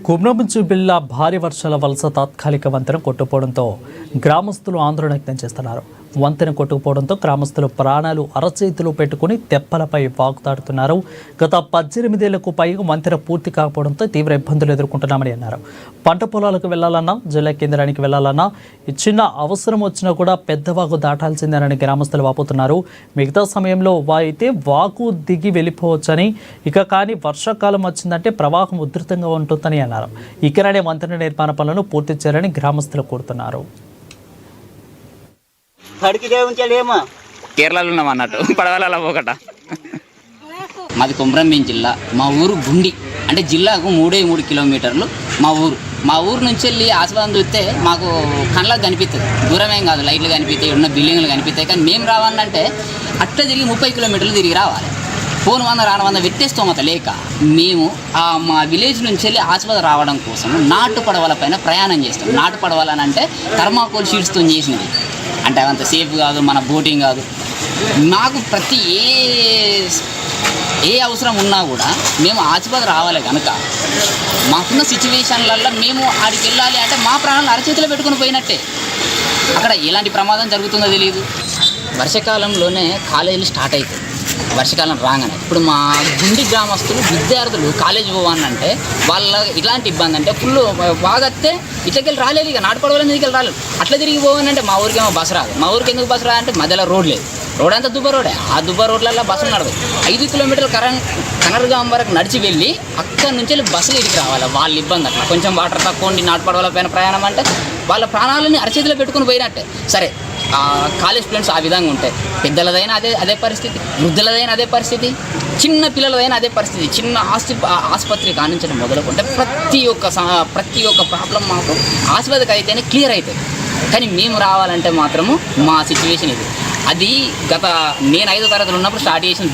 కుమ్రంభీంజిల్లా భారీ వర్షాల వలస తాత్కాలిక వంతెన కొట్టుకుపోవడంతో గ్రామస్తులు ఆందోళన వ్యక్తం చేస్తున్నారు. వంతెన కొట్టుకుపోవడంతో గ్రామస్తులు ప్రాణాలు అరచేతులు పెట్టుకుని తెప్పలపై వాగుతాడుతున్నారు. గత 18 ఏళ్లకు పైగా వంతెన పూర్తి కాకపోవడంతో తీవ్ర ఇబ్బందులు ఎదుర్కొంటున్నామని అన్నారు. పంట పొలాలకు వెళ్లాలన్నా, జిల్లా కేంద్రానికి వెళ్లాలన్నా చిన్న అవసరం వచ్చినా కూడా పెద్ద వాగు దాటాల్సిందేనని గ్రామస్తులు వాపోతున్నారు. మిగతా సమయంలో అయితే వాగు దిగి వెళ్ళిపోవచ్చని, కానీ వర్షాకాలం వచ్చిందంటే ప్రవాహం ఉధృతంగా ఉంటుందని అన్నారు. ఇకననే వంతెన నిర్మాణ పనులను పూర్తి చేయాలని గ్రామస్తులు కోరుతున్నారు. కేరళలో ఉన్నాం అన్నట్టు పడవల పోకట. మాది కుమ్రంభీం జిల్లా. మా ఊరు గుండి అంటే జిల్లాకు 3 కిలోమీటర్లు మా ఊరు నుంచి వెళ్ళి ఆస్వాదం చూస్తే మాకు కళ్ళకు కనిపిస్తుంది. దూరమేం కాదు, లైట్లు కనిపిస్తాయి, ఉన్న బిల్డింగ్లు కనిపిస్తాయి. కానీ మేము రావాలంటే అట్లా తిరిగి 30 కిలోమీటర్లు తిరిగి రావాలి. ఫోన్ 100 వ్యత్యస్తోమత లేక మేము మా విలేజ్ నుంచి వెళ్ళి ఆస్వాదం రావడం కోసం నాటు పడవల పైన ప్రయాణం చేస్తాం. నాటు పడవలని అంటే థర్మాకోల్ షీట్స్తో చేసినవి, అంటే అంత సేఫ్ కాదు, మన బోటింగ్ కాదు. మాకు ప్రతి ఏ అవసరం ఉన్నా కూడా మేము ఆస్వాదం రావాలి కనుక మాకున్న సిచ్యువేషన్లలో మేము ఆడికి వెళ్ళాలి అంటే మా ప్రాణాలు అరచేతిలో పెట్టుకుని పోయినట్టే. అక్కడ ఎలాంటి ప్రమాదం జరుగుతుందో తెలియదు. వర్షాకాలంలోనే కాలేజీలు స్టార్ట్ అవుతాయి. వర్షాకాలం రాగానే ఇప్పుడు మా గుండి గ్రామస్తులు విద్యార్థులు కాలేజీ పోవాలంటే వాళ్ళ ఇలాంటి ఇబ్బంది అంటే ఫుల్ బాగత్తే ఇట్లకెళ్ళి రాలేదు. ఇక నాటు పడవల మీదకి వెళ్ళి రాలేదు. అట్లా తిరిగి పోవాలంటే మా ఊరికేమో బస్సు రాదు. మా ఊరికి ఎందుకు బస్సు రాదంటే మధ్యలో రోడ్ లేదు. రోడ్ అంతా దుబ్బ రోడే. ఆ దుబ్బ రోడ్లలో బస్సులు నడవదు. 5 కిలోమీటర్లు కనర్గాం వరకు నడిచి వెళ్ళి అక్కడి నుంచి వెళ్ళి బస్సులు ఇడికి రావాలి. వాళ్ళ ఇబ్బంది అట్లా. కొంచెం వాటర్ తక్కువ ఉండి నాటు పడవల పైన ప్రయాణం అంటే వాళ్ళ ప్రాణాలని అరచేతిలో పెట్టుకుని పోయినట్టే. సరే, కాలేజ్ స్టూడెంట్స్ ఆ విధంగా ఉంటాయి. పెద్దలదైనా అదే పరిస్థితి, వృద్ధులదైనా అదే పరిస్థితి, చిన్న పిల్లలదైనా అదే పరిస్థితి. చిన్న ఆసుపత్రి కానించడం మొదలుకుంటే ప్రతి ఒక్క ప్రాబ్లం మాకు ఆసుపత్రికి అయితేనే క్లియర్ అవుతుంది. కానీ మేము రావాలంటే మాత్రము మా సిచ్యువేషన్ ఇది. అది నేను 5వ తరగతిలో ఉన్నప్పుడు స్టార్ట్ చేసిన